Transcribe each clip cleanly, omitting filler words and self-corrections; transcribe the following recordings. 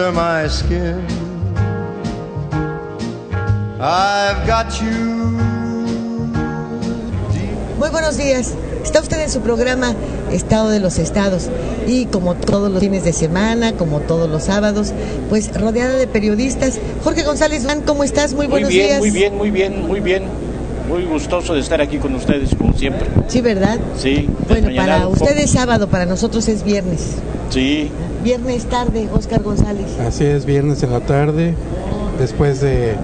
My skin. I've got you. Muy buenos días. Está usted en su programa Estado de los Estados y como todos los fines de semana, como todos los sábados, pues rodeada de periodistas. Jorge González Durán, ¿cómo estás? Muy buenos días. Muy bien. Muy gustoso de estar aquí con ustedes, como siempre. Sí, ¿verdad? Sí. Bueno, para usted es sábado, para nosotros es viernes. Sí. Viernes tarde, Óscar González. Así es, viernes en la tarde, después del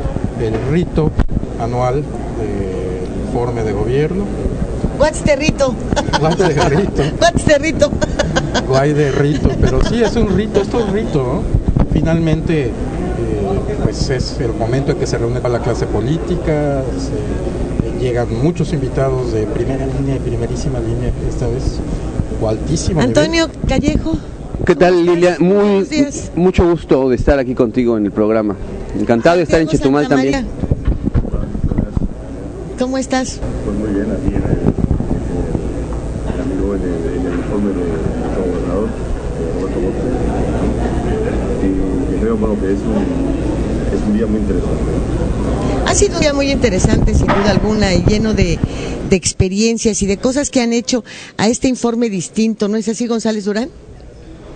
rito anual del informe de gobierno. What's the rito? What's the rito? What's the rito? Guay de rito, pero sí, es un rito, esto es rito, ¿no? Finalmente, pues es el momento en que se reúne con la clase política, llegan muchos invitados de primera línea y primerísima línea esta vez, o altísimo Antonio nivel. Callejo. ¿Qué tal, Lilia? Mucho gusto de estar aquí contigo en el programa. Encantado de estar en Chetumal también. ¿Cómo estás? Pues muy bien, aquí el amigo en el informe del gobernador, Roberto Borges, y creo bueno, que es un día muy interesante. Ha sido un día muy interesante, sin duda alguna, y lleno de experiencias y de cosas que han hecho a este informe distinto, ¿no es así, González Durán?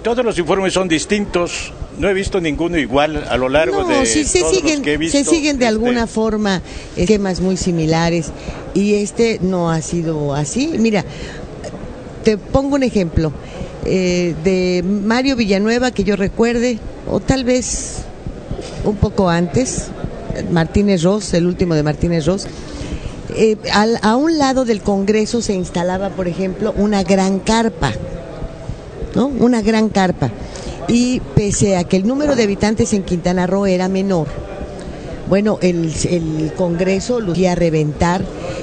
Todos los informes son distintos, no he visto ninguno igual a lo largo de todos los que he visto. Se siguen de alguna forma esquemas muy similares y este no ha sido así. Mira, te pongo un ejemplo de Mario Villanueva, que yo recuerde, o tal vez un poco antes, Martínez Ros, el último de Martínez Ros. A un lado del Congreso se instalaba, por ejemplo, una gran carpa, ¿no? Una gran carpa. Y pese a que el número de habitantes en Quintana Roo era menor, bueno, el Congreso lucía a reventar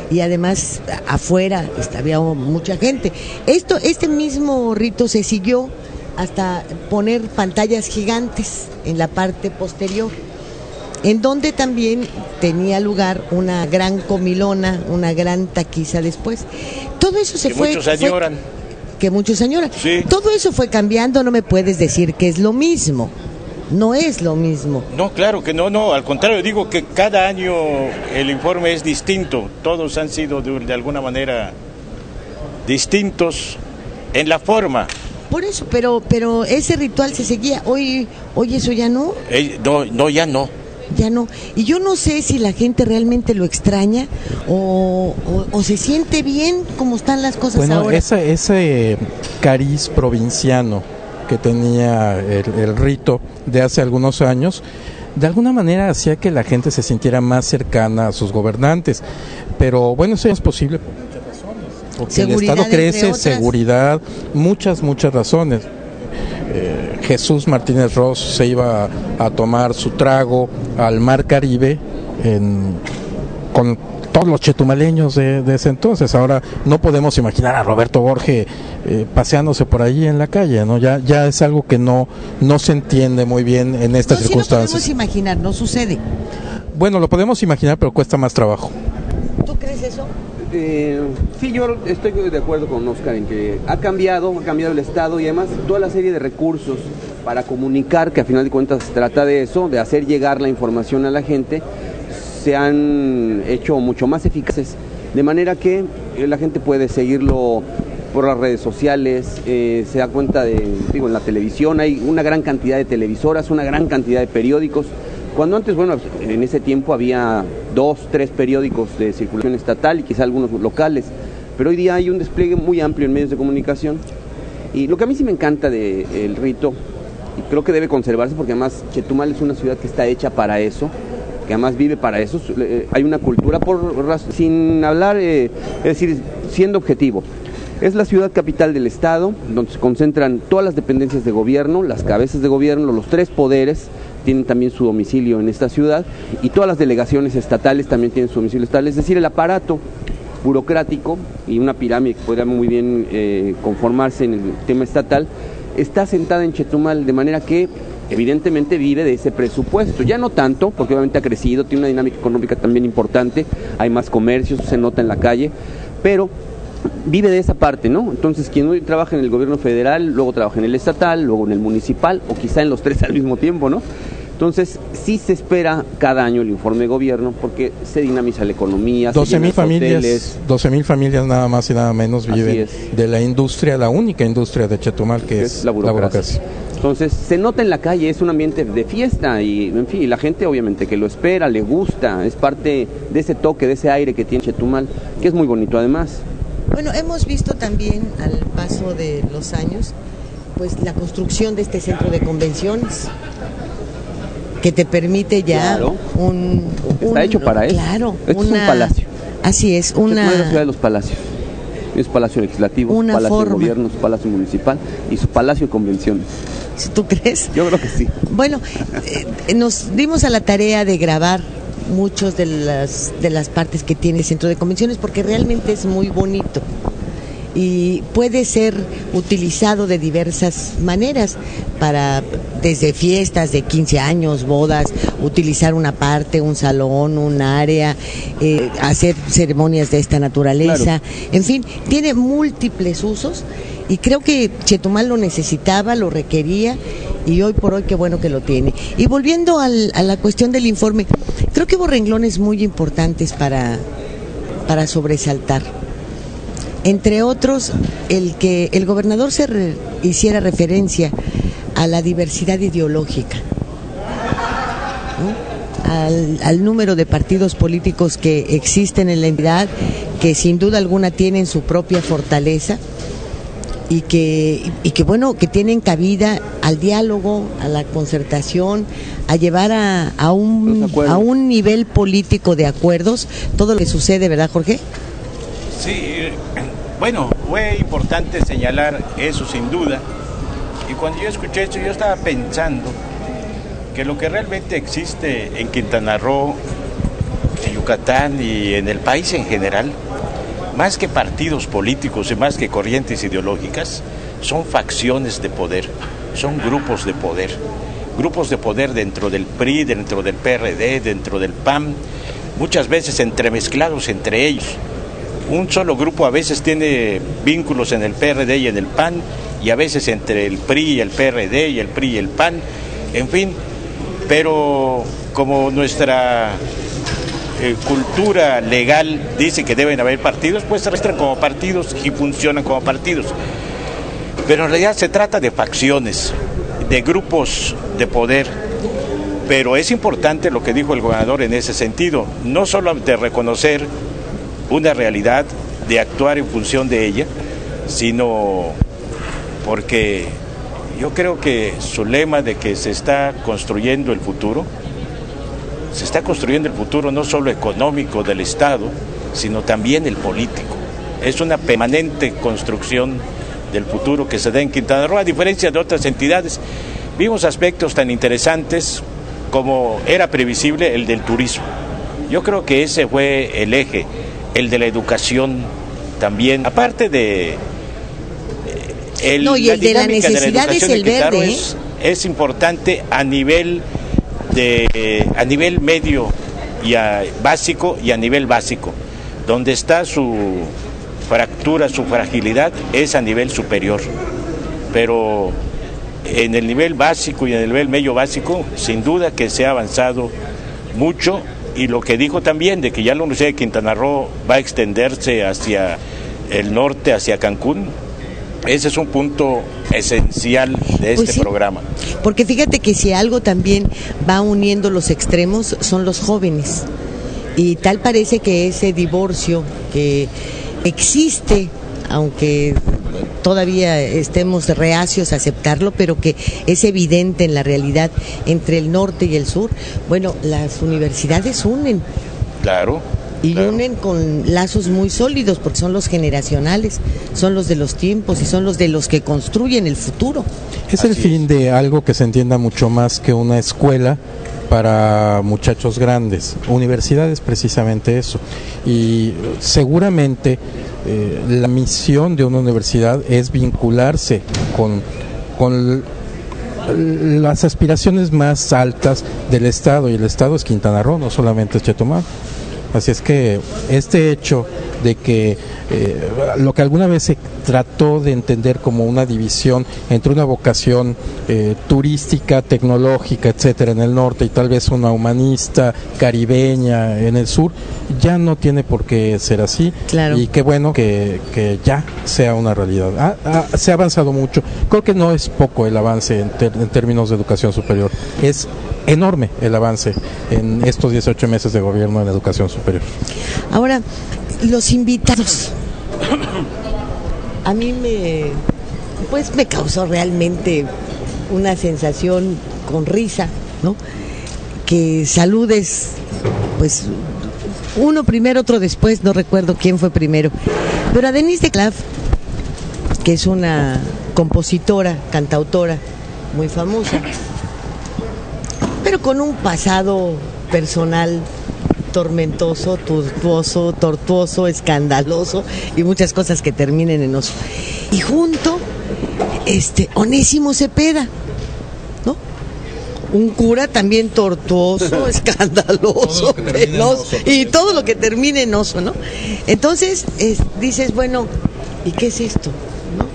y además afuera había mucha gente. Este mismo rito se siguió hasta poner pantallas gigantes en la parte posterior, en donde también tenía lugar una gran comilona, una gran taquiza después. Todo eso se fue... Que muchos añoran. Sí. Todo eso fue cambiando, no me puedes decir que es lo mismo. No es lo mismo. No, claro que no, al contrario, digo que cada año el informe es distinto. Todos han sido de alguna manera distintos en la forma. Por eso, pero ese ritual se seguía. Hoy eso ya no. Ya no. Ya no. Y yo no sé si la gente realmente lo extraña o se siente bien como están las cosas ahora. Ese cariz provinciano que tenía el rito de hace algunos años, de alguna manera hacía que la gente se sintiera más cercana a sus gobernantes. Pero bueno, eso es posible por muchas razones. Porque seguridad, el Estado crece, seguridad, muchas razones. Jesús Martínez Ros se iba a tomar su trago al Mar Caribe con todos los chetumaleños de ese entonces. Ahora no podemos imaginar a Roberto Borges paseándose por ahí en la calle, ¿no? Ya es algo que no se entiende muy bien en estas circunstancias. No podemos imaginar, no sucede. Bueno, lo podemos imaginar, pero cuesta más trabajo. ¿Tú crees eso? Sí, yo estoy de acuerdo con Óscar en que ha cambiado el Estado y además toda la serie de recursos para comunicar, que a final de cuentas se trata de eso, de hacer llegar la información a la gente, se han hecho mucho más eficaces, de manera que la gente puede seguirlo por las redes sociales, se da cuenta en la televisión hay una gran cantidad de televisoras, una gran cantidad de periódicos. Cuando antes, bueno, en ese tiempo había 2, 3 periódicos de circulación estatal y quizá algunos locales, pero hoy día hay un despliegue muy amplio en medios de comunicación. Y lo que a mí sí me encanta del rito, y creo que debe conservarse porque además Chetumal es una ciudad que está hecha para eso, que además vive para eso, hay una cultura, sin hablar, es decir, siendo objetivo. Es la ciudad capital del Estado, donde se concentran todas las dependencias de gobierno, las cabezas de gobierno, los 3 poderes, tienen también su domicilio en esta ciudad, y todas las delegaciones estatales también tienen su domicilio estatal, es decir, el aparato burocrático y una pirámide que podría muy bien conformarse en el tema estatal, está asentada en Chetumal, de manera que evidentemente vive de ese presupuesto, ya no tanto, porque obviamente ha crecido, tiene una dinámica económica también importante, hay más comercios, se nota en la calle, pero vive de esa parte, ¿no? Entonces, quien hoy trabaja en el gobierno federal, luego trabaja en el estatal, luego en el municipal, o quizá en los tres al mismo tiempo, ¿no? Entonces, sí se espera cada año el informe de gobierno porque se dinamiza la economía, 12,000 familias, 12,000 familias nada más y nada menos viven de la industria, la única industria de Chetumal que es la burocracia. Entonces, se nota en la calle, es un ambiente de fiesta y, en fin, la gente obviamente que lo espera, le gusta, es parte de ese toque, de ese aire que tiene Chetumal, que es muy bonito además. Bueno, hemos visto también al paso de los años, pues la construcción de este centro de convenciones, que te permite ya está hecho para eso. Claro, es un palacio. Así es, Chetumal es la ciudad de los palacios. Es palacio legislativo, su palacio de gobierno, su palacio municipal y su palacio de convenciones. ¿Tú crees? Yo creo que sí. Bueno, nos dimos a la tarea de grabar muchos de las partes que tiene el centro de convenciones porque realmente es muy bonito y puede ser utilizado de diversas maneras desde fiestas de 15 años, bodas, utilizar una parte, un salón, un área, hacer ceremonias de esta naturaleza, claro. En fin, tiene múltiples usos y creo que Chetumal lo necesitaba, lo requería y hoy por hoy qué bueno que lo tiene. Y volviendo a la cuestión del informe, creo que hubo renglones muy importantes para sobresaltar. Entre otros, el que el gobernador hiciera referencia a la diversidad ideológica, ¿no? Al número de partidos políticos que existen en la entidad, que sin duda alguna tienen su propia fortaleza y que bueno, que tienen cabida al diálogo, a la concertación, a llevar a un nivel político de acuerdos todo lo que sucede, ¿verdad, Jorge? Sí, bueno, fue importante señalar eso sin duda, y cuando yo escuché esto yo estaba pensando que lo que realmente existe en Quintana Roo, en Yucatán y en el país en general, más que partidos políticos y más que corrientes ideológicas, son facciones de poder, son grupos de poder dentro del PRI, dentro del PRD, dentro del PAN, muchas veces entremezclados entre ellos. Un solo grupo a veces tiene vínculos en el PRD y en el PAN, y a veces entre el PRI y el PRD y el PRI y el PAN, en fin, pero como nuestra cultura legal dice que deben haber partidos, pues se registran como partidos y funcionan como partidos. Pero en realidad se trata de facciones, de grupos de poder. Pero es importante lo que dijo el gobernador en ese sentido, no solo de reconocer una realidad, de actuar en función de ella, sino porque yo creo que su lema de que se está construyendo el futuro, se está construyendo el futuro no solo económico del Estado, sino también el político. Es una permanente construcción del futuro que se da en Quintana Roo, a diferencia de otras entidades. Vimos aspectos tan interesantes como era previsible el del turismo. Yo creo que ese fue el eje, el de la educación también, aparte de el de la necesidad es el verde, es importante a nivel medio y básico y a nivel básico. Donde está su fractura, su fragilidad es a nivel superior, pero en el nivel básico y en el nivel medio básico sin duda que se ha avanzado mucho. Y lo que dijo también de que ya la Universidad de Quintana Roo va a extenderse hacia el norte, hacia Cancún, ese es un punto esencial de este programa. Porque fíjate que si algo también va uniendo los extremos son los jóvenes. Y tal parece que ese divorcio que existe, aunque todavía estemos reacios a aceptarlo, pero que es evidente en la realidad entre el norte y el sur, bueno, las universidades unen. Claro. Y unen con lazos muy sólidos, porque son los generacionales, son los de los tiempos y son los de los que construyen el futuro. Es el fin de algo que se entienda mucho más que una escuela para muchachos grandes. Universidad es precisamente eso. Y seguramente la misión de una universidad es vincularse con las aspiraciones más altas del Estado, y el Estado es Quintana Roo, no solamente es Chetumal. Así es que este hecho de que lo que alguna vez se trató de entender como una división entre una vocación turística, tecnológica, etcétera, en el norte y tal vez una humanista, caribeña en el sur, ya no tiene por qué ser así. Claro. Y qué bueno que ya sea una realidad. Se ha avanzado mucho. Creo que no es poco el avance en términos de educación superior. Es enorme el avance en estos 18 meses de gobierno en educación superior. Ahora, los invitados. A mí me causó realmente una sensación con risa, ¿no? Que saludes, pues, uno primero, otro después, no recuerdo quién fue primero. Pero a Denise de Clav, que es una compositora, cantautora muy famosa, pero con un pasado personal tormentoso, tortuoso, escandaloso y muchas cosas que terminen en oso. Y junto, Onésimo Cepeda, ¿no? Un cura también tortuoso, escandaloso, penoso, y todo lo que termine en oso, ¿no? Entonces, dices, bueno, ¿y qué es esto? ¿No?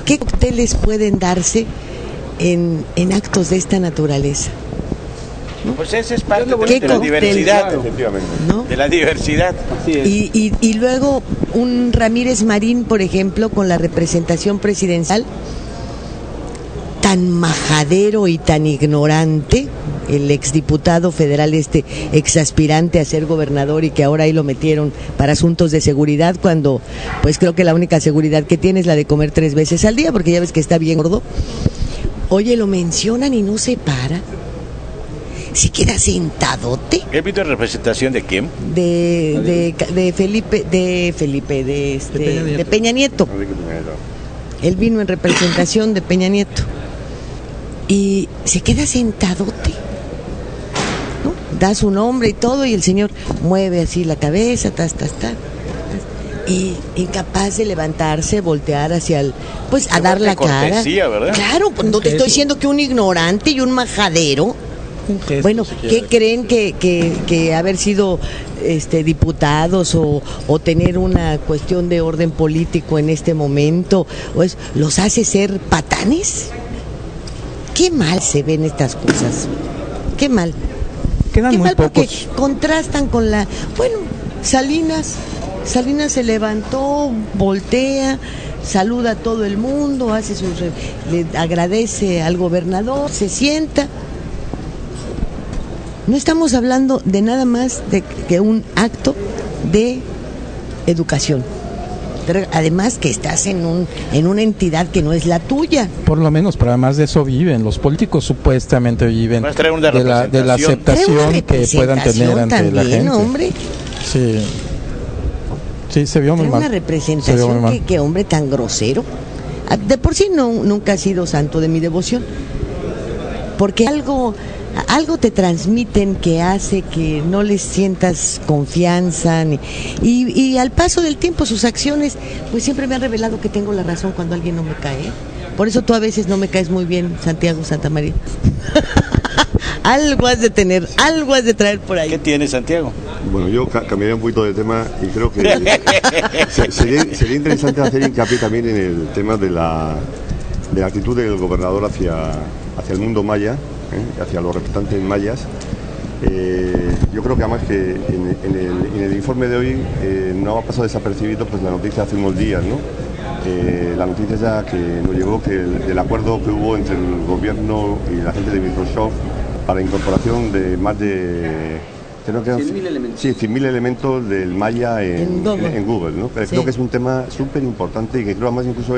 ¿Qué cócteles pueden darse en actos de esta naturaleza? ¿No? Pues esa es parte de la diversidad, ¿no? De la diversidad. Y luego un Ramírez Marín, por ejemplo, con la representación presidencial, tan majadero y tan ignorante, el exdiputado federal, exaspirante a ser gobernador y que ahora ahí lo metieron para asuntos de seguridad, cuando pues creo que la única seguridad que tiene es la de comer 3 veces al día, porque ya ves que está bien gordo. Oye, lo mencionan y no se para. Si queda sentadote. ¿Él vino en representación de quién? De Peña Nieto. Él vino en representación de Peña Nieto. Y se queda sentadote, ¿no? Da su nombre y todo, y el señor mueve así la cabeza, y incapaz de levantarse, voltear hacia el, pues a dar la cara. ¿Verdad? Claro, no te estoy diciendo que un ignorante y un majadero. Bueno, ¿qué creen que haber sido diputados o tener una cuestión de orden político en este momento pues los hace ser patanes? Qué mal se ven estas cosas. Qué mal. Quedan Qué muy mal porque pocos. contrastan con la... Bueno, Salinas se levantó, voltea, saluda a todo el mundo, le agradece al gobernador, se sienta. No estamos hablando de nada más de que un acto de educación. Además que estás en una entidad que no es la tuya. Por lo menos, pero además de eso viven. Los políticos supuestamente viven de la aceptación que puedan tener ante también, la gente. Hombre. Sí, se vio muy mal. Una representación que hombre tan grosero. De por sí nunca ha sido santo de mi devoción. Porque algo te transmiten que hace que no les sientas confianza y al paso del tiempo sus acciones pues siempre me han revelado que tengo la razón cuando alguien no me cae. Por eso tú a veces no me caes muy bien, Santiago Santamaría. Algo has de tener, algo has de traer por ahí. ¿Qué tiene, Santiago? Bueno, yo cambiaría un poquito de tema y creo que sería interesante hacer hincapié también en el tema de la actitud del gobernador hacia el mundo maya, hacia los representantes mayas. Yo creo que además que en el informe de hoy no ha pasado desapercibido pues la noticia hace unos días, ¿no? La noticia ya que nos llegó que del acuerdo que hubo entre el gobierno y la gente de Microsoft para incorporación de más de 100.000 elementos. Sí, 100.000 elementos del maya en Google, ¿no? Pero sí. Creo que es un tema súper importante y que creo además incluso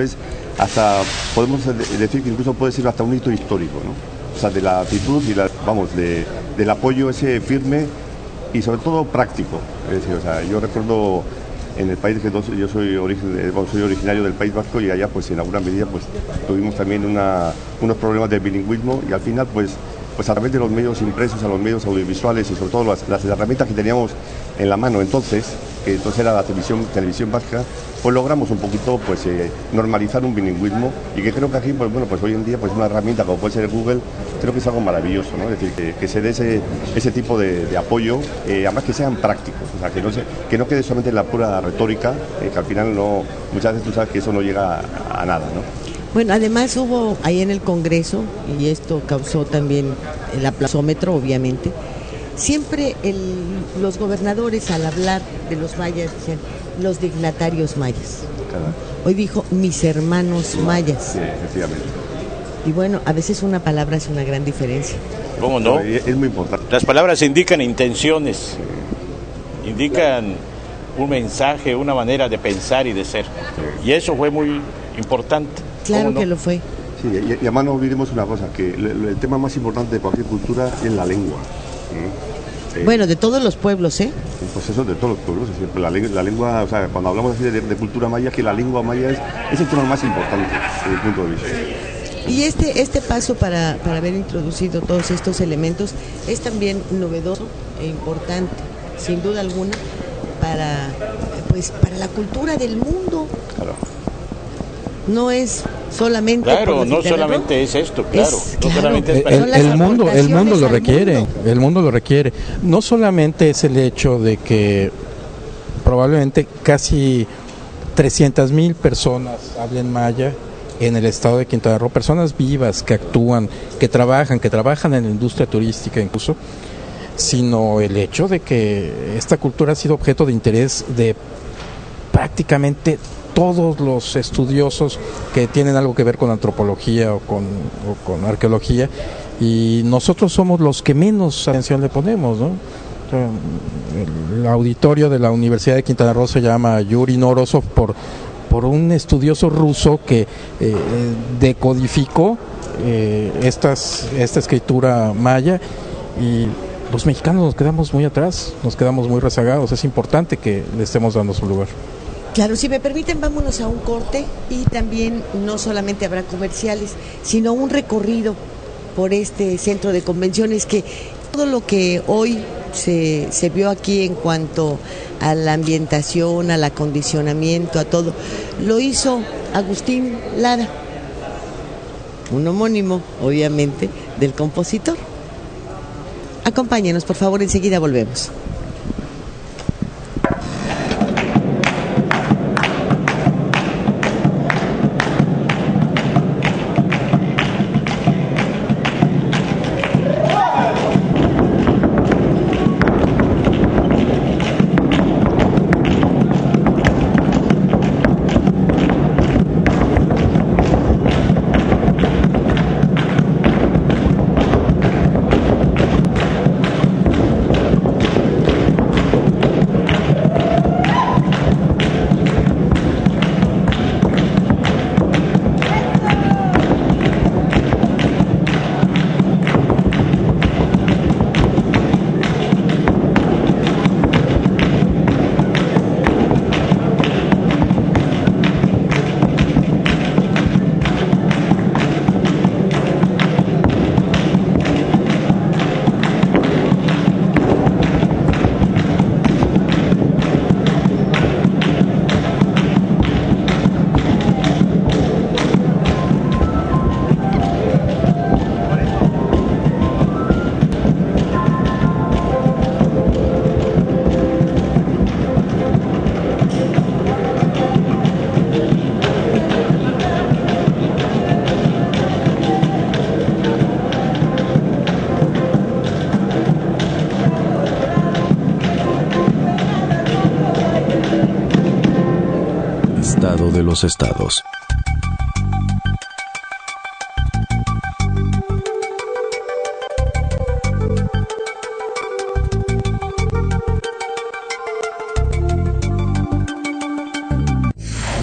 podemos decir que incluso puede ser hasta un hito histórico, ¿no? O sea, de la actitud y del apoyo ese firme y sobre todo práctico. Es decir, o sea, yo recuerdo en el país que yo soy originario del País Vasco y allá pues en alguna medida pues tuvimos también unos problemas de bilingüismo y al final pues pues a través de los medios impresos, a los medios audiovisuales y sobre todo las herramientas que teníamos en la mano entonces, que entonces era la televisión vasca, pues logramos un poquito pues normalizar un bilingüismo, y que creo que aquí pues bueno, pues hoy en día pues una herramienta como puede ser Google, creo que es algo maravilloso, ¿no? Es decir, que se dé ese tipo de apoyo, además que sean prácticos, o sea, que no quede solamente en la pura retórica, que al final muchas veces tú sabes que eso no llega a nada, ¿no? Bueno, además hubo ahí en el Congreso, y esto causó también el aplausómetro, obviamente, siempre los gobernadores al hablar de los mayas decían los dignatarios mayas. Claro. Hoy dijo mis hermanos mayas. Sí, efectivamente. Y bueno, a veces una palabra hace una gran diferencia. ¿Cómo no? Es muy importante. Las palabras indican intenciones, indican un mensaje, una manera de pensar y de ser. Y eso fue muy importante. Claro ¿Cómo que no? lo fue. Sí, y además no olvidemos una cosa, que el tema más importante de cualquier cultura es la lengua. Bueno, de todos los pueblos, ¿eh? Pues eso, de todos los pueblos. Es decir, la lengua, o sea, cuando hablamos así de cultura maya, que la lengua maya es el tema más importante desde mi punto de vista. Y este paso para haber introducido todos estos elementos es también novedoso e importante, sin duda alguna, para la cultura del mundo. Claro. No es solamente Claro, no solamente es esto, claro. No solamente es para El mundo lo al requiere, mundo. el mundo lo requiere. No solamente es el hecho de que probablemente casi 300,000 personas hablen maya en el estado de Quintana Roo, personas vivas que actúan, que trabajan en la industria turística incluso, sino el hecho de que esta cultura ha sido objeto de interés de prácticamente todos los estudiosos que tienen algo que ver con antropología o con arqueología, y nosotros somos los que menos atención le ponemos, ¿no? O sea, el auditorio de la Universidad de Quintana Roo se llama Yuri Norosov por un estudioso ruso que decodificó esta escritura maya, y los mexicanos nos quedamos muy atrás, nos quedamos muy rezagados. Es importante que le estemos dando su lugar. Claro, si me permiten, vámonos a un corte, y también no solamente habrá comerciales, sino un recorrido por este centro de convenciones, que todo lo que hoy se vio aquí en cuanto a la ambientación, al acondicionamiento, a todo, lo hizo Agustín Lara, un homónimo, obviamente, del compositor. Acompáñenos, por favor, enseguida volvemos. De los estados.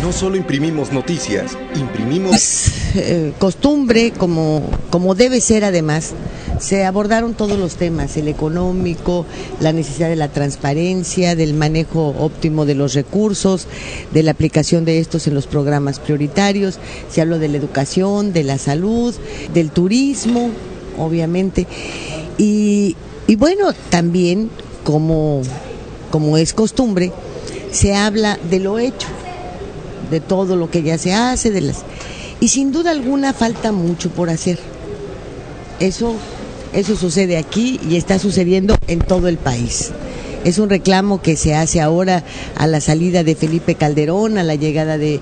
No solo imprimimos noticias, imprimimos... Costumbre, como debe ser además, se abordaron todos los temas, el económico, la necesidad de la transparencia, del manejo óptimo de los recursos, de la aplicación de estos en los programas prioritarios. Se habló de la educación, de la salud, del turismo, obviamente. Y bueno, también, como es costumbre, se habla de lo hecho, de todo lo que ya se hace, y sin duda alguna falta mucho por hacer. Eso sucede aquí y está sucediendo en todo el país. Es un reclamo que se hace ahora a la salida de Felipe Calderón, a la llegada de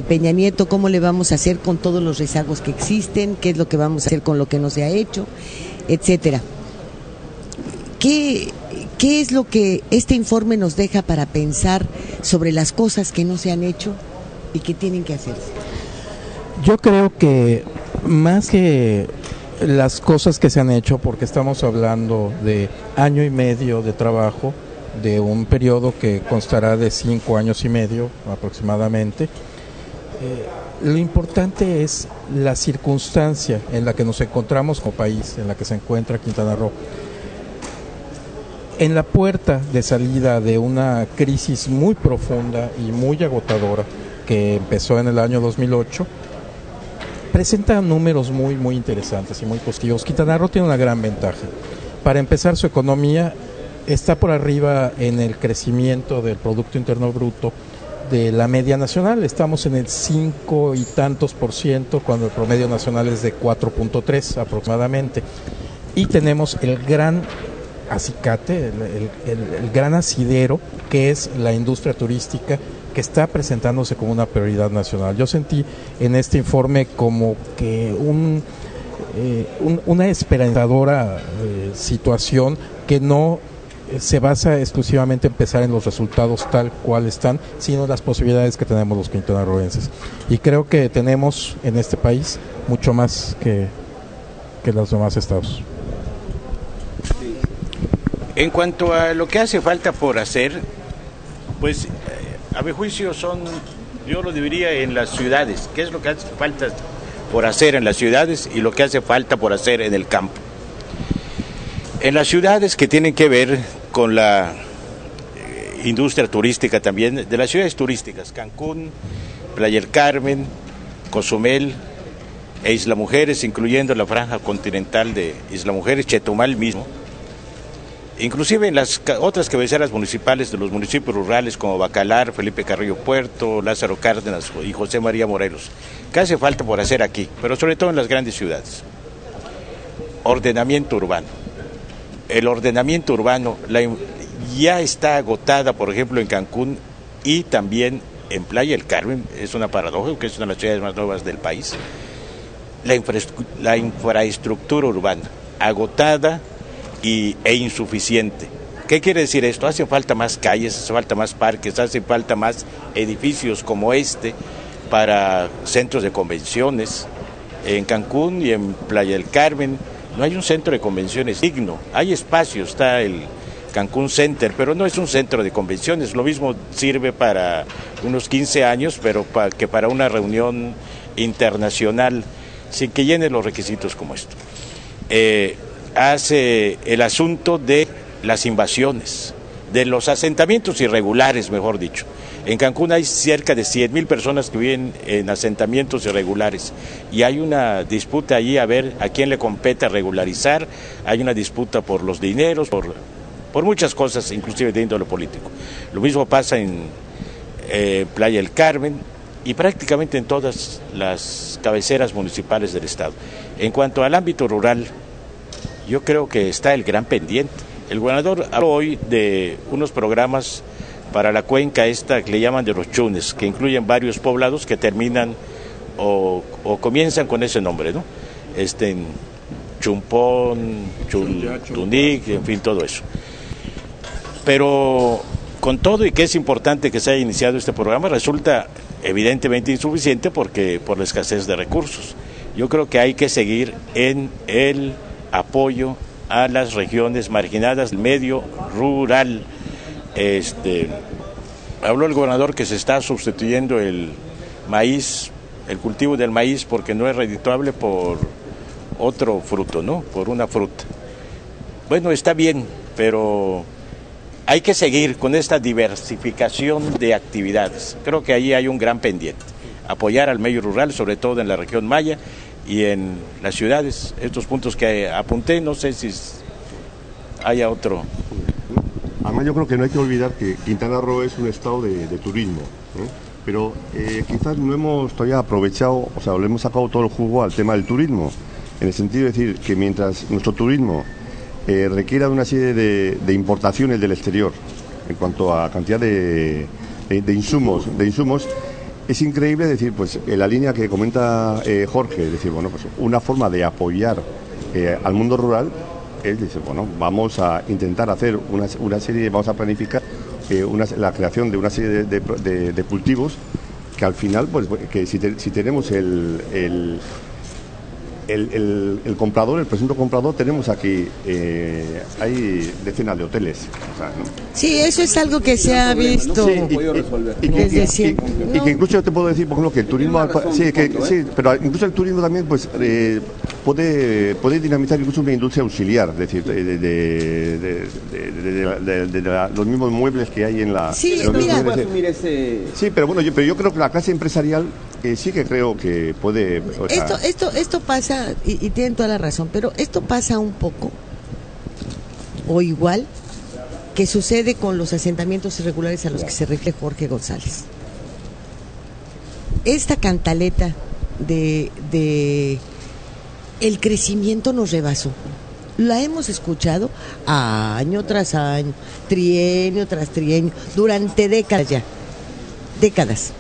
Peña Nieto. ¿Cómo le vamos a hacer con todos los rezagos que existen? ¿Qué es lo que vamos a hacer con lo que no se ha hecho? Etcétera. ¿Qué es lo que este informe nos deja para pensar sobre las cosas que no se han hecho y que tienen que hacerse? Yo creo que más que las cosas que se han hecho, porque estamos hablando de año y medio de trabajo, de un periodo que constará de 5 años y medio aproximadamente, lo importante es la circunstancia en la que nos encontramos como país, en la que se encuentra Quintana Roo. En la puerta de salida de una crisis muy profunda y muy agotadora que empezó en el año 2008, presenta números muy interesantes y muy positivos. Quintana Roo tiene una gran ventaja. Para empezar, su economía está por arriba en el crecimiento del Producto Interno Bruto de la media nacional. Estamos en el 5 y tantos %, cuando el promedio nacional es de 4.3 aproximadamente. Y tenemos el gran acicate, el gran asidero, que es la industria turística, que está presentándose como una prioridad nacional. Yo sentí en este informe como que una esperanzadora situación que no se basa exclusivamente en pensar en los resultados tal cual están, sino en las posibilidades que tenemos los quintanarroenses. Y creo que tenemos en este país mucho más que los demás estados. En cuanto a lo que hace falta por hacer, pues a mi juicio yo lo dividiría en las ciudades. ¿Qué es lo que hace falta por hacer en las ciudades y lo que hace falta por hacer en el campo? En las ciudades, que tienen que ver con la industria turística también, de las ciudades turísticas, Cancún, Playa del Carmen, Cozumel e Isla Mujeres, incluyendo la franja continental de Isla Mujeres, Chetumal mismo, inclusive en las otras cabeceras municipales de los municipios rurales como Bacalar, Felipe Carrillo Puerto, Lázaro Cárdenas y José María Morelos. ¿Qué hace falta por hacer aquí? Pero sobre todo en las grandes ciudades. Ordenamiento urbano. El ordenamiento urbano ya está agotada, por ejemplo, en Cancún y también en Playa del Carmen. Es una paradoja, que es una de las ciudades más nuevas del país. La infraestructura urbana, agotada e insuficiente. ¿Qué quiere decir esto? Hace falta más calles, hace falta más parques, hace falta más edificios como este para centros de convenciones. En Cancún y en Playa del Carmen no hay un centro de convenciones digno. Hay espacios, está el Cancún Center, pero no es un centro de convenciones. Lo mismo sirve para unos 15 años, pero que para una reunión internacional, sin que llene los requisitos como esto. Hace el asunto de las invasiones, de los asentamientos irregulares, mejor dicho. En Cancún hay cerca de 100,000 personas que viven en asentamientos irregulares y hay una disputa allí a ver a quién le compete regularizar. Hay una disputa por los dineros, por muchas cosas, inclusive de índole político. Lo mismo pasa en Playa del Carmen y prácticamente en todas las cabeceras municipales del estado. En cuanto al ámbito rural, yo creo que está el gran pendiente. El gobernador habló hoy de unos programas para la cuenca esta que le llaman de los Chunes, que incluyen varios poblados que terminan o comienzan con ese nombre, ¿no? Chumpón, Tunic, en fin, todo eso. Pero con todo y que es importante que se haya iniciado este programa, resulta evidentemente insuficiente por la escasez de recursos. Yo creo que hay que seguir en el apoyo a las regiones marginadas, el medio rural. Habló el gobernador que se está sustituyendo el maíz, el cultivo del maíz, porque no es redituable por otro fruto, ¿no? Por una fruta. Bueno, está bien, pero hay que seguir con esta diversificación de actividades. Creo que ahí hay un gran pendiente. Apoyar al medio rural, sobre todo en la región maya, y en las ciudades. Estos puntos que apunté, no sé si haya otro. Además, yo creo que no hay que olvidar que Quintana Roo es un estado de turismo, pero quizás no hemos todavía aprovechado, o sea, le hemos sacado todo el jugo al tema del turismo, en el sentido de decir que mientras nuestro turismo requiera de una serie de importaciones del exterior en cuanto a cantidad de insumos, es increíble decir, pues en la línea que comenta Jorge, decir, bueno, pues una forma de apoyar al mundo rural es decir, bueno, vamos a intentar hacer una serie, vamos a planificar la creación de una serie de cultivos que al final, pues que si tenemos el comprador, el presunto comprador, tenemos aquí, hay decenas de hoteles. O sea, ¿no? Sí, eso es algo que se ha visto desde siempre. Y que incluso yo te puedo decir, por ejemplo, que el turismo, sí, pero incluso el turismo también, pues puede dinamizar incluso una industria auxiliar, es decir, de los mismos muebles que hay en la. Sí, mira. Sí, pero bueno, yo creo que la clase empresarial sí que creo que puede. O sea, esto pasa, y tienen toda la razón, pero esto pasa un poco o igual que sucede con los asentamientos irregulares a los que se refiere Jorge González. Esta cantaleta de el crecimiento nos rebasó. La hemos escuchado año tras año, trienio tras trienio, durante décadas ya, décadas.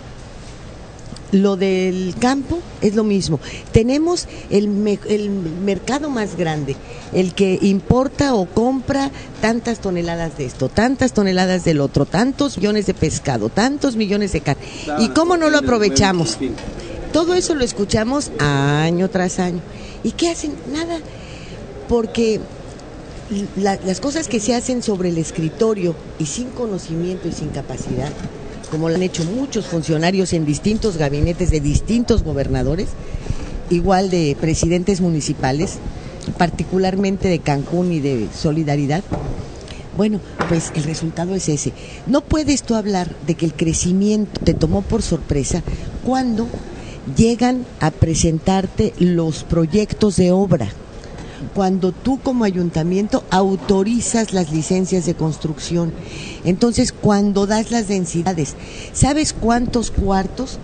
Lo del campo es lo mismo. Tenemos el mercado más grande, el que importa o compra tantas toneladas de esto, tantas toneladas del otro, tantos millones de pescado, tantos millones de carne. ¿Y cómo no lo aprovechamos? Todo eso lo escuchamos año tras año. ¿Y qué hacen? Nada. Porque las cosas que se hacen sobre el escritorio y sin conocimiento y sin capacidad, como lo han hecho muchos funcionarios en distintos gabinetes de distintos gobernadores, igual de presidentes municipales, particularmente de Cancún y de Solidaridad. Bueno, pues el resultado es ese. No puedes tú hablar de que el crecimiento te tomó por sorpresa cuando llegan a presentarte los proyectos de obra, cuando tú como ayuntamiento autorizas las licencias de construcción. Entonces, cuando das las densidades, ¿sabes cuántos cuartos,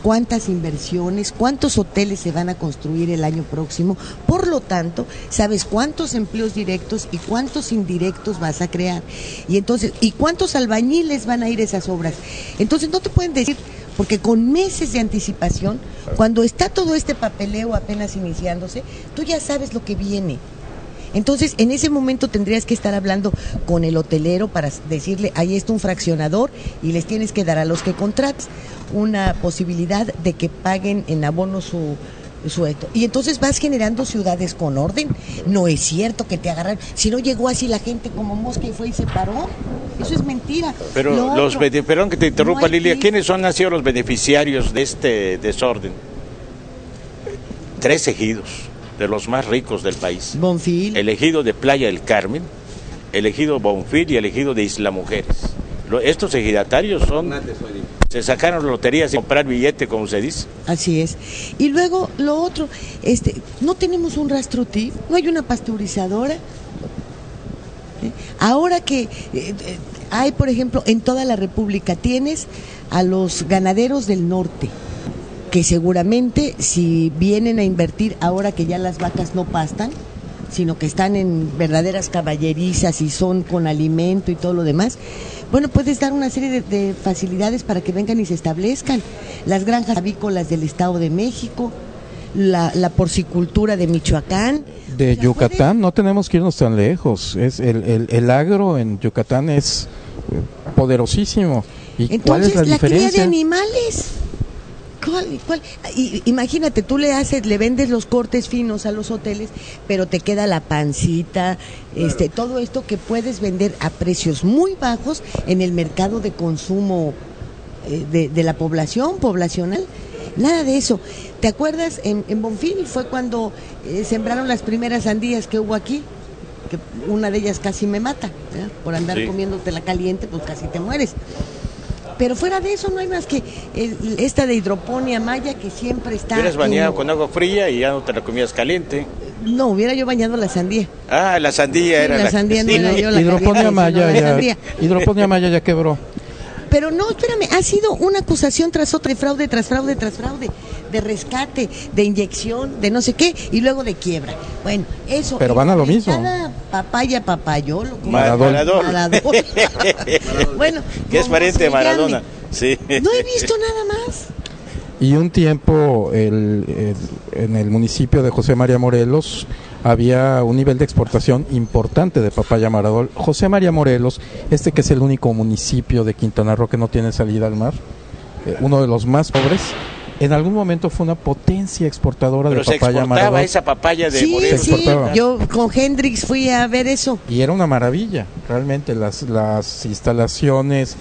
cuántas inversiones, cuántos hoteles se van a construir el año próximo? Por lo tanto, sabes cuántos empleos directos y cuántos indirectos vas a crear. Y entonces, ¿y cuántos albañiles van a ir a esas obras? Entonces, no te pueden decir, porque con meses de anticipación, cuando está todo este papeleo apenas iniciándose, tú ya sabes lo que viene. Entonces, en ese momento tendrías que estar hablando con el hotelero para decirle, ahí está un fraccionador y les tienes que dar a los que contrates una posibilidad de que paguen en abono su esto. Y entonces vas generando ciudades con orden. No es cierto que te agarraron. Si no llegó así la gente como mosca y fue y se paró. Eso es mentira. Pero perdón que te interrumpa, Lilia, ¿quiénes han sido los beneficiarios de este desorden? 3 ejidos, de los más ricos del país. Bonfil. El ejido de Playa del Carmen, el ejido Bonfil y el ejido de Isla Mujeres. Estos ejidatarios se sacaron loterías sin comprar billete, como se dice. Así es. Y luego lo otro, no tenemos un rastro TIF, no hay una pasteurizadora. Ahora que hay, por ejemplo, en toda la República, tienes a los ganaderos del norte, que seguramente si vienen a invertir ahora que ya las vacas no pastan, sino que están en verdaderas caballerizas y son con alimento y todo lo demás, bueno, puedes dar una serie de facilidades para que vengan y se establezcan. Las granjas avícolas del Estado de México, la porcicultura de Michoacán. De Yucatán, no tenemos que irnos tan lejos. El agro en Yucatán es poderosísimo. ¿Y entonces, cuál es la diferencia? Cría de animales. ¿Cuál? Imagínate, tú le vendes los cortes finos a los hoteles, pero te queda la pancita, todo esto que puedes vender a precios muy bajos en el mercado de consumo de la poblacional. Nada de eso. ¿Te acuerdas? En Bonfil fue cuando sembraron las primeras sandías que hubo aquí, que una de ellas casi me mata, ¿verdad? Por andar comiéndote la caliente, pues casi te mueres. Pero fuera de eso no hay más que esta de hidroponía maya que siempre está... Hubieras bañado con agua fría y ya no te la comías caliente. No, hubiera yo bañado la sandía. Ah, la sandía era la sandía no era yo la Hidroponía maya Hidroponía maya ya quebró. Pero no, espérame, ha sido una acusación tras otra, de fraude tras fraude tras fraude, de rescate, de inyección, de no sé qué, y luego de quiebra. Bueno, eso... Pero van a lo mismo. Cada papayolo. Maradona. Bueno, que es pariente de Maradona. Sí. No he visto nada más. Y un tiempo en el municipio de José María Morelos había un nivel de exportación importante de papaya Maradol. José María Morelos, que es el único municipio de Quintana Roo que no tiene salida al mar, uno de los más pobres, en algún momento fue una potencia exportadora de papaya Maradol. Pero se exportaba esa papaya de Morelos. Sí, yo con Hendrix fui a ver eso. Y era una maravilla, realmente, las instalaciones,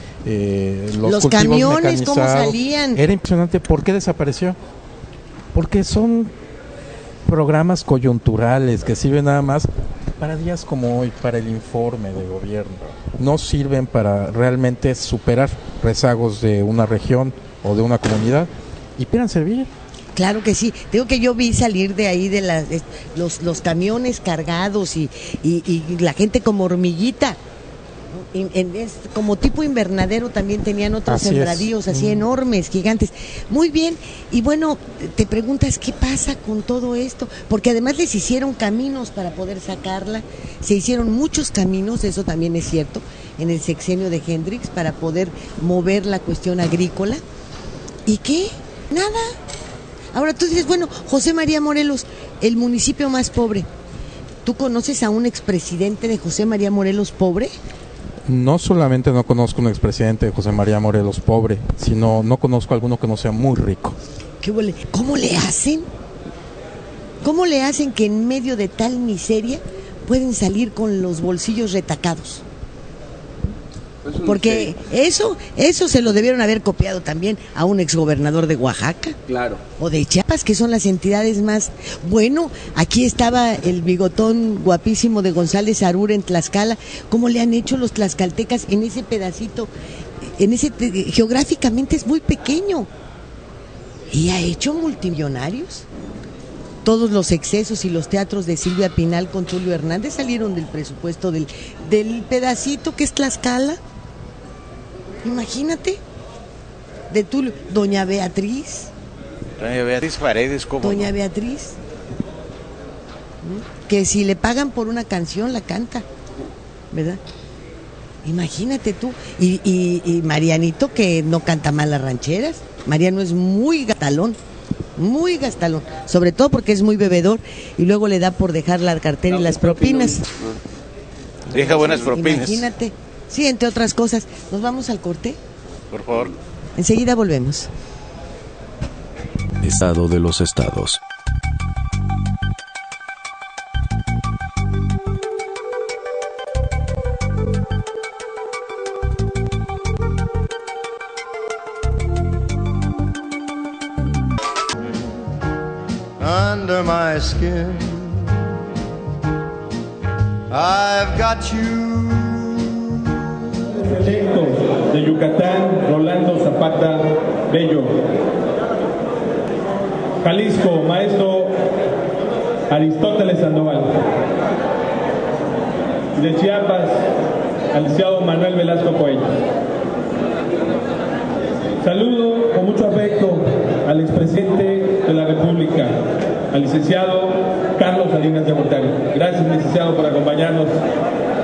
los camiones, cómo salían. Era impresionante. ¿Por qué desapareció? Porque son programas coyunturales que sirven nada más para días como hoy, para el informe de gobierno. No sirven para realmente superar rezagos de una región o de una comunidad. Y esperan servir. Claro que sí. Digo que yo vi salir de ahí de los camiones cargados y la gente como hormiguita. Como tipo invernadero también tenían otros sembradíos así enormes, gigantes. Muy bien. Y bueno, te preguntas qué pasa con todo esto, porque además les hicieron caminos para poder sacarla. Se hicieron muchos caminos, eso también es cierto, en el sexenio de Hendrix para poder mover la cuestión agrícola. ¿Y qué? Nada. Ahora tú dices, bueno, José María Morelos, el municipio más pobre. ¿Tú conoces a un expresidente de José María Morelos pobre? No solamente no conozco un expresidente de José María Morelos pobre, sino no conozco a alguno que no sea muy rico. ¿Cómo le hacen? ¿Cómo le hacen que en medio de tal miseria pueden salir con los bolsillos retacados? Porque eso se lo debieron haber copiado también a un exgobernador de Oaxaca. Claro. O de Chiapas, que son las entidades más... Bueno, aquí estaba el bigotón guapísimo de González Arura en Tlaxcala. ¿Cómo le han hecho los tlaxcaltecas en ese pedacito? Geográficamente es muy pequeño. Y ha hecho multimillonarios. Todos los excesos y los teatros de Silvia Pinal con Tulio Hernández salieron del presupuesto del pedacito que es Tlaxcala. Imagínate, de Tulio. Doña Beatriz Paredes, ¿cómo? Doña Beatriz, que si le pagan por una canción la canta, ¿verdad? Imagínate tú. Y Marianito, que no canta mal las rancheras. Mariano es muy gastalón, sobre todo porque es muy bebedor y luego le da por dejar la cartera y las propinas. Deja buenas propinas. Imagínate. Sí, entre otras cosas. ¿Nos vamos al corte? Por favor. Enseguida volvemos. Estado de los estados. Under my skin, I've got you. Electo de Yucatán, Rolando Zapata Bello. Jalisco, maestro Aristóteles Sandoval. De Chiapas, al licenciado Manuel Velasco Coello. Saludo con mucho afecto al expresidente de la República, al licenciado Carlos Salinas de Gortari. Gracias, licenciado, por acompañarnos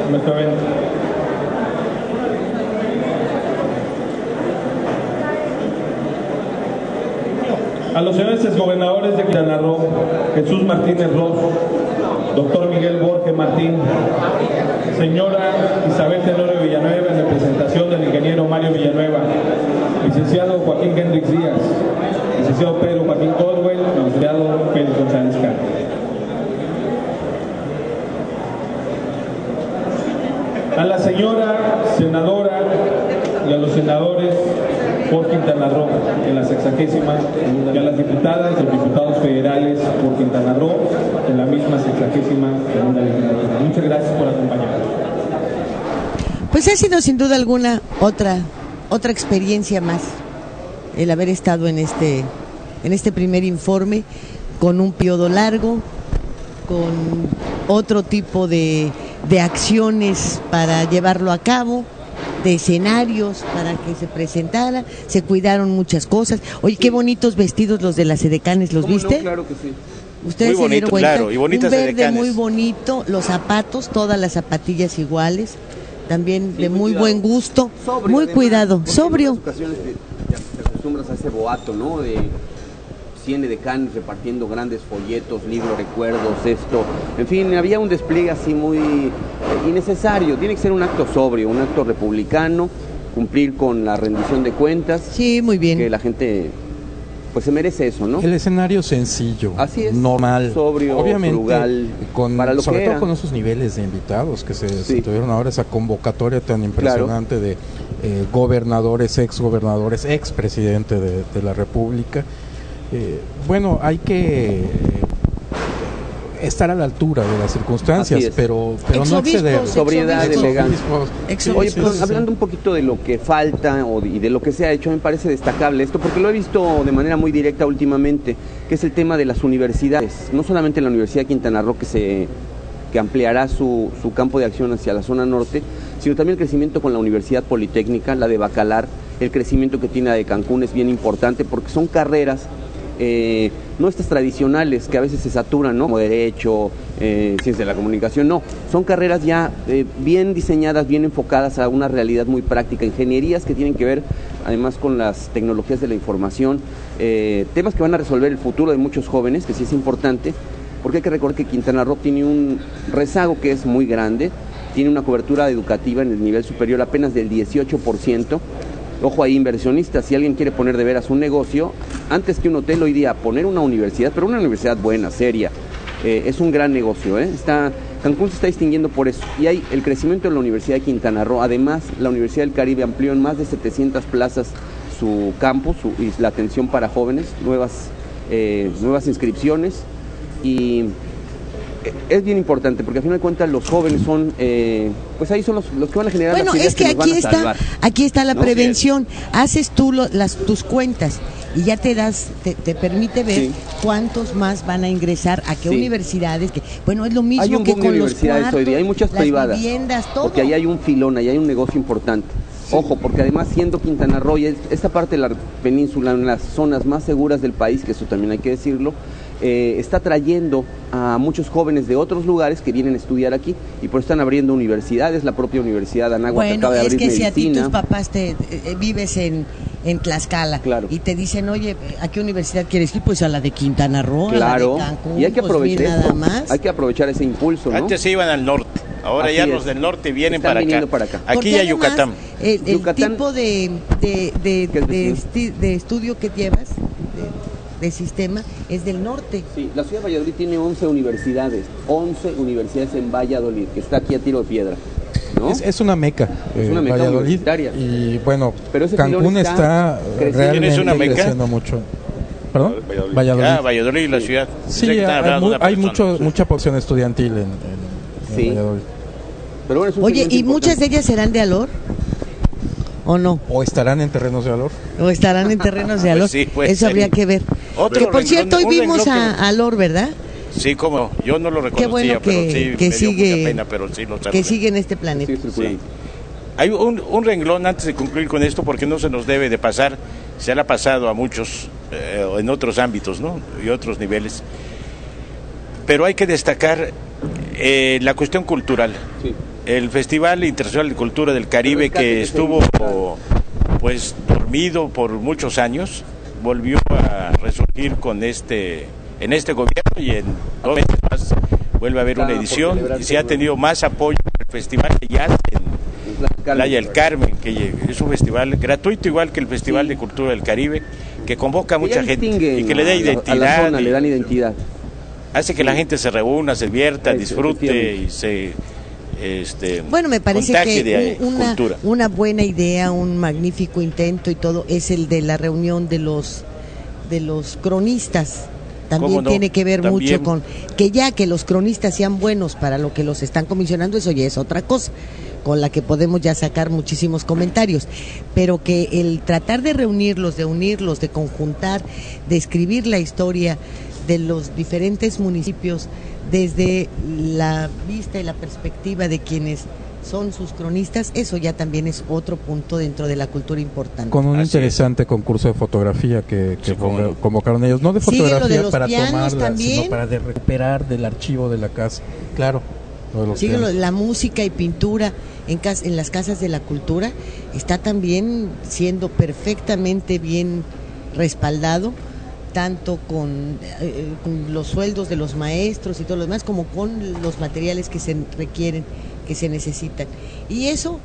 en nuestro evento. A los señores exgobernadores de Quintana Roo, Jesús Martínez Ross, doctor Miguel Borges Martín, señora Isabel Tenorio Villanueva, en representación del ingeniero Mario Villanueva, licenciado Joaquín Hendrix Díaz, licenciado Pedro Joaquín Caldwell, licenciado Pedro González Cárdenas. A la señora senadora y a los senadores por Quintana Roo en la 60ª, y a las diputadas y los diputados federales por Quintana Roo en la misma 60ª segunda legislatura. Muchas gracias por acompañarnos. Pues ha sido sin duda alguna otra otra experiencia más el haber estado en este primer informe, con un periodo largo, con otro tipo de acciones para llevarlo a cabo, de escenarios para que se presentara, se cuidaron muchas cosas. Oye, qué bonitos vestidos los de las edecanes, ¿los viste? No, claro que sí. Ustedes muy se dieron bonito, cuenta, claro, y bonitas un verde edecanes. muy bonito, los zapatos, todas las zapatillas iguales, también de muy buen gusto, Sobrio, muy además, cuidado, porque sobrio. En otras ocasiones te acostumbras a ese boato, ¿no? De 100 edecanes repartiendo grandes folletos, libros, recuerdos, esto. En fin, había un despliegue así muy innecesario. Tiene que ser un acto sobrio, un acto republicano, cumplir con la rendición de cuentas. Sí, muy bien. Que la gente, pues se merece eso, ¿no? El escenario sencillo, Así es, normal, sobrio, obviamente, frugal, para lo sobre que todo era. con esos niveles de invitados que se tuvieron ahora, esa convocatoria tan impresionante de gobernadores, exgobernadores, expresidente de la República. Bueno, hay que estar a la altura de las circunstancias, pero no exceder. Sobriedad, elegancia. Oye, Sí, pues, sí, hablando un poquito de lo que falta y de lo que se ha hecho, me parece destacable esto, porque lo he visto de manera muy directa últimamente, que es el tema de las universidades. No solamente la Universidad de Quintana Roo, que ampliará su campo de acción hacia la zona norte, sino también el crecimiento con la Universidad Politécnica, la de Bacalar, el crecimiento que tiene la de Cancún es bien importante, porque son carreras no estas tradicionales que a veces se saturan, ¿no? Como derecho, ciencia de la comunicación, no, son carreras ya bien diseñadas, bien enfocadas a una realidad muy práctica, ingenierías que tienen que ver además con las tecnologías de la información, temas que van a resolver el futuro de muchos jóvenes, que sí es importante, porque hay que recordar que Quintana Roo tiene un rezago que es muy grande, tiene una cobertura educativa en el nivel superior apenas del 18%. Ojo ahí, inversionistas, si alguien quiere poner de veras un negocio, antes que un hotel hoy día, poner una universidad, pero una universidad buena, seria, es un gran negocio, Cancún se está distinguiendo por eso, y hay el crecimiento de la Universidad de Quintana Roo. Además, la Universidad del Caribe amplió en más de 700 plazas su campus y la atención para jóvenes, nuevas inscripciones, y es bien importante porque al final de cuentas los jóvenes son, pues ahí son los que van a generar las ideas que nos van a salvar. Aquí está la ¿no? prevención. Haces tú tus cuentas y ya te permite ver cuántos más van a ingresar a qué universidades. Que, bueno, es lo mismo hay un que boom de con los universidades cuartos, hoy día, hay muchas las privadas, viviendas, todo. porque ahí hay un filón, ahí hay un negocio importante. Ojo, porque además siendo Quintana Roo, esta parte de la península, en las zonas más seguras del país, que eso también hay que decirlo, está trayendo a muchos jóvenes de otros lugares que vienen a estudiar aquí y por eso están abriendo universidades, la propia Universidad de Anáhuac acaba de abrir medicina. Si a ti tus papás vives en Tlaxcala, claro, y te dicen, oye, ¿a qué universidad quieres ir? Pues a la de Quintana Roo, claro, a la de Cancún, y hay que aprovechar nada más. Hay que aprovechar ese impulso, ¿no? Antes se iban al norte, ahora Así ya es. los del norte vienen para acá. Aquí y a Yucatán. El Yucatán, tipo de estudio que llevas, de sistema, es del norte. Sí, la ciudad de Valladolid tiene 11 universidades en Valladolid, que está aquí a tiro de piedra, ¿no? Es una meca, Valladolid, universitaria. Y bueno, pero Cancún está realmente creciendo mucho. ¿Perdón? Valladolid. Valladolid, la ciudad. Sí, hay mucha porción estudiantil en Valladolid. Pero bueno, oye, ¿y muchas de ellas serán de Alor? ¿O no? ¿O estarán en terrenos de Alor? Pues sí, eso habría que ver. Que por cierto, hoy vimos a Alor, ¿verdad? Sí, como yo no lo reconocía, qué bueno pero sí me dio mucha pena, pero sí lo que sigue en este planeta. Sí. Hay un renglón antes de concluir con esto, porque no se nos debe de pasar, se le ha pasado a muchos en otros ámbitos, ¿no? Y otros niveles. Pero hay que destacar la cuestión cultural. Sí. El Festival Internacional de Cultura del Caribe, que estuvo pues dormido por muchos años, volvió a resurgir en este gobierno, y en 2 meses más vuelve a haber una edición, y se ha tenido más apoyo del Festival de Jazz en Playa del Carmen, que es un festival gratuito, igual que el Festival de Cultura del Caribe, que convoca a mucha gente y que le da identidad. A la zona le dan identidad. Hace que la gente se reúna, se divierta, disfrute y se bueno, me parece que una buena idea, un magnífico intento y todo, es el de la reunión de los cronistas. También tiene que ver mucho con que los cronistas sean buenos para lo que los están comisionando, eso ya es otra cosa. con la que podemos ya sacar muchísimos comentarios, pero que el tratar de reunirlos, de unirlos, de conjuntar, de escribir la historia de los diferentes municipios desde la vista y la perspectiva de quienes son sus cronistas, eso ya también es otro punto dentro de la cultura importante. Con un interesante concurso de fotografía que convocaron ellos, no de fotografía de para tomarla, también, sino para recuperar del archivo de la casa. Claro. La música y pintura en las casas de la cultura está también siendo perfectamente bien respaldado, tanto con los sueldos de los maestros y todo lo demás, como con los materiales que se requieren, que se necesitan. Y eso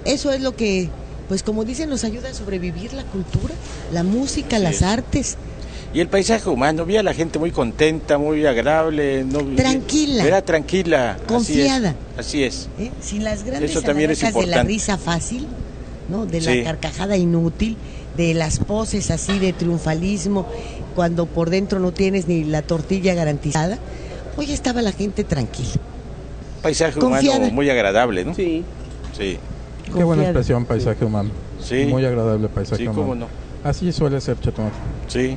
es lo que, pues como dicen, nos ayuda a sobrevivir la cultura, la música, las artes. Y el paisaje humano, vi a la gente muy contenta, muy agradable, tranquila, era tranquila, confiada, así es. Sin las grandes eso también es importante. De la risa fácil, ¿no? De la carcajada inútil, de las poses así de triunfalismo, cuando por dentro no tienes ni la tortilla garantizada. Hoy estaba la gente tranquila. Paisaje confiada. Humano muy agradable, ¿no? Sí. Sí. Qué buena expresión, paisaje humano. Sí. Muy agradable paisaje humano. Cómo no. Así suele ser, Chetumal. Sí.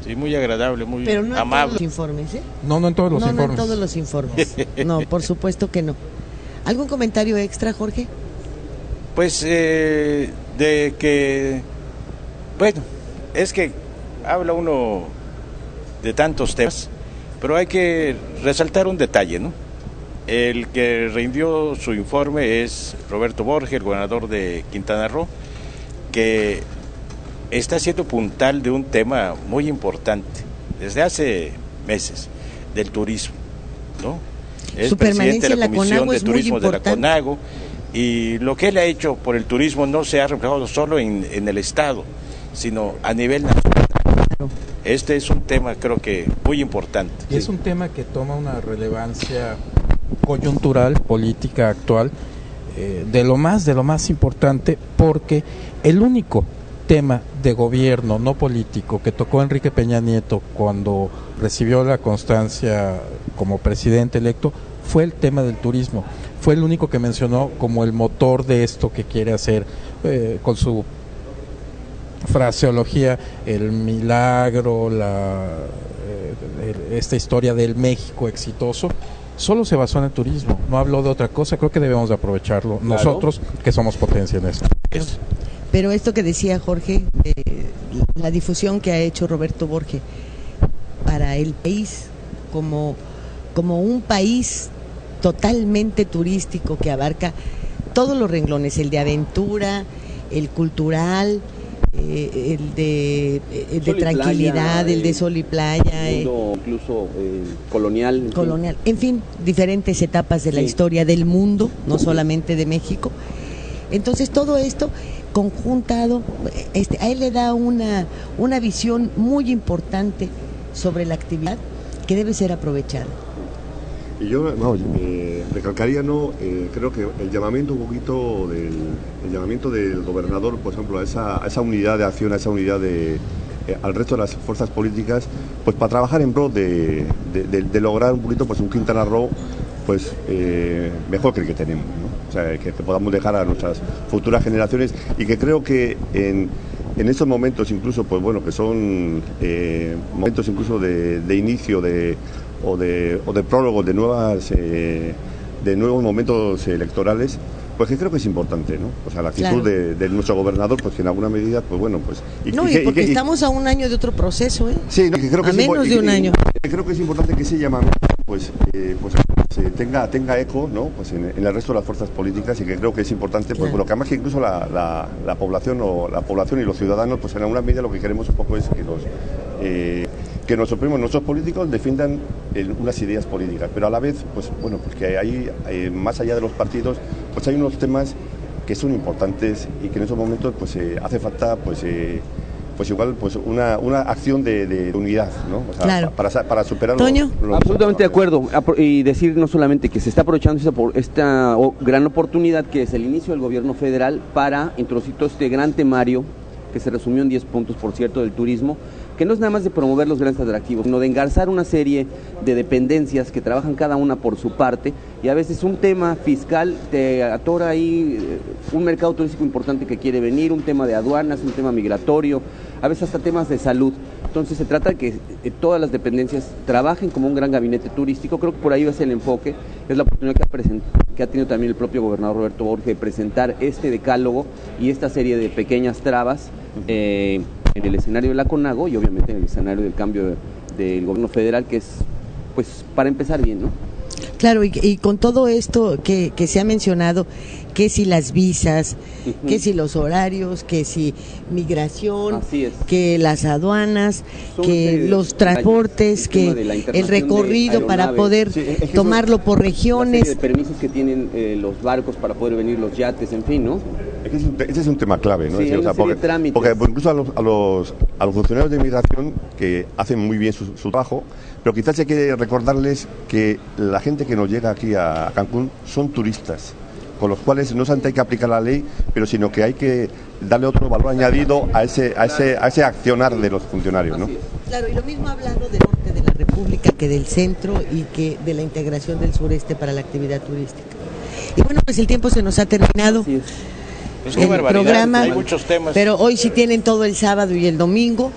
Sí, muy agradable, muy pero no amable. En todos los informes, ¿eh? No en todos los informes. No en todos los informes. No, por supuesto que no. ¿Algún comentario extra, Jorge? Pues de que, bueno, es que habla uno de tantos temas, pero hay que resaltar un detalle, ¿no? El que rindió su informe es Roberto Borges, el gobernador de Quintana Roo, que está siendo puntal de un tema muy importante desde hace meses, del turismo, ¿no? Es su presidente de la Comisión CONAGO de Turismo de la CONAGO, y lo que él ha hecho por el turismo no se ha reflejado solo en el Estado, sino a nivel nacional. Este es un tema, creo que, muy importante. Y es un tema que toma una relevancia coyuntural, política actual, de lo más importante, porque el único tema de gobierno no político que tocó Enrique Peña Nieto cuando recibió la constancia como presidente electo fue el tema del turismo. Fue el único que mencionó como el motor de esto que quiere hacer, con su fraseología, el milagro, esta historia del México exitoso. Solo se basó en el turismo, no habló de otra cosa. Creo que debemos de aprovecharlo, claro, nosotros que somos potencia en eso. Pero esto que decía Jorge, la difusión que ha hecho Roberto Borges para el país como un país totalmente turístico que abarca todos los renglones, el de aventura, el cultural, el de tranquilidad, playa, el de sol y playa, incluso colonial. Colonial, en fin, diferentes etapas de la historia del mundo, no solamente de México. Entonces todo esto conjuntado, a él le da una visión muy importante sobre la actividad que debe ser aprovechada. Y yo, recalcaría, creo que el llamamiento un poquito del gobernador, por ejemplo, a esa unidad de acción, a esa unidad al resto de las fuerzas políticas, pues para trabajar en pro de lograr un poquito pues un Quintana Roo pues mejor que el que tenemos, ¿no? O sea, que podamos dejar a nuestras futuras generaciones, y que creo que en estos momentos incluso, pues bueno, que son momentos incluso de inicio o de prólogo de nuevos momentos electorales, pues que creo que es importante, ¿no? O sea, la actitud, claro, de nuestro gobernador, pues que en alguna medida, pues bueno, pues... porque estamos a un año de otro proceso, ¿eh? Sí, que creo que a menos de un año. Creo que es importante que ese llamamiento, pues tenga eco, ¿no? Pues en el resto de las fuerzas políticas, y que creo que es importante, pues bueno, que además que incluso la población y los ciudadanos, pues en alguna medida lo que queremos un poco es que nuestros políticos defiendan unas ideas políticas, pero a la vez, pues bueno, pues que hay más allá de los partidos, pues hay unos temas que son importantes y que en esos momentos pues hace falta pues igual pues una acción de unidad, ¿no? O sea, claro, para superar ¿Toño? Absolutamente de acuerdo, y decir no solamente que se está aprovechando esta gran oportunidad que es el inicio del gobierno federal para introducir todo este gran temario que se resumió en 10 puntos, por cierto, del turismo, que no es nada más de promover los grandes atractivos, sino de engarzar una serie de dependencias que trabajan cada una por su parte, y a veces un tema fiscal te atora ahí un mercado turístico importante que quiere venir, un tema de aduanas, un tema migratorio, a veces hasta temas de salud. Entonces se trata de que todas las dependencias trabajen como un gran gabinete turístico. Creo que por ahí va a ser el enfoque, es la oportunidad que ha tenido también el propio gobernador Roberto Borges de presentar este decálogo y esta serie de pequeñas trabas en el escenario de la CONAGO y obviamente en el escenario del cambio del gobierno federal, que es, pues, para empezar bien, ¿no? Claro, y con todo esto que se ha mencionado, que si las visas, que si los horarios, que si migración, que las aduanas, que los transportes, que el recorrido para poder tomarlo por regiones. La serie de permisos que tienen los barcos para poder venir los yates, en fin, ¿no? Ese es un tema clave, ¿no? Sí, o sea, porque incluso a los funcionarios de inmigración que hacen muy bien su trabajo, pero quizás hay que recordarles que la gente que nos llega aquí a Cancún son turistas, con los cuales no solamente hay que aplicar la ley, pero sino que hay que darle otro valor añadido a ese accionar de los funcionarios, ¿no? Claro, y lo mismo hablando del norte de la República que del centro y que de la integración del sureste para la actividad turística. Y bueno, pues el tiempo se nos ha terminado. Pues qué el programa, hay muchos temas. Pero hoy sí tienen todo el sábado y el domingo,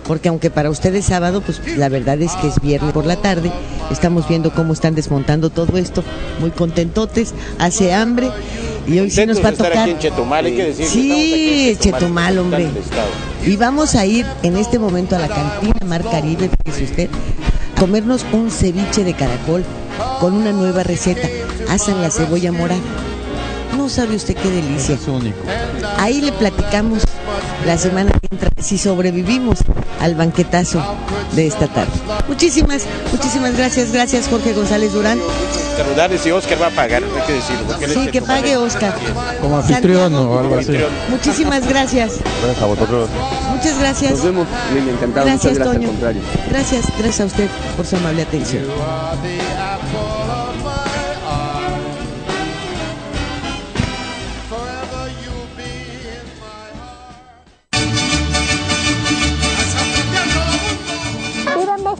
porque aunque para ustedes sábado, pues la verdad es que es viernes por la tarde. Estamos viendo cómo están desmontando todo esto, muy contentotes, hace hambre y hoy sí nos va a tocar. Aquí en Chetumal, hay que decir sí, Chetumal, hombre. Y vamos a ir en este momento a la cantina Mar Caribe, fíjese usted, a comernos un ceviche de caracol con una nueva receta. Asan la cebolla morada. No sabe usted qué delicia. Es único. Ahí le platicamos la semana que entra si sobrevivimos al banquetazo de esta tarde. Muchísimas gracias Jorge González Durán. Saludarles, y Oscar va a pagar, hay que decirlo. Sí, que pague Oscar. Como anfitrión o algo así. Muchísimas gracias. Gracias a vosotros. Muchas gracias. Nos vemos, Lili, encantado. Gracias, Muchas gracias, Toño. al contrario. Gracias a usted por su amable atención.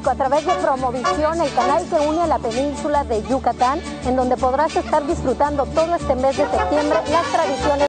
A través de Promovisión, el canal que une a la península de Yucatán, en donde podrás estar disfrutando todo este mes de septiembre las tradiciones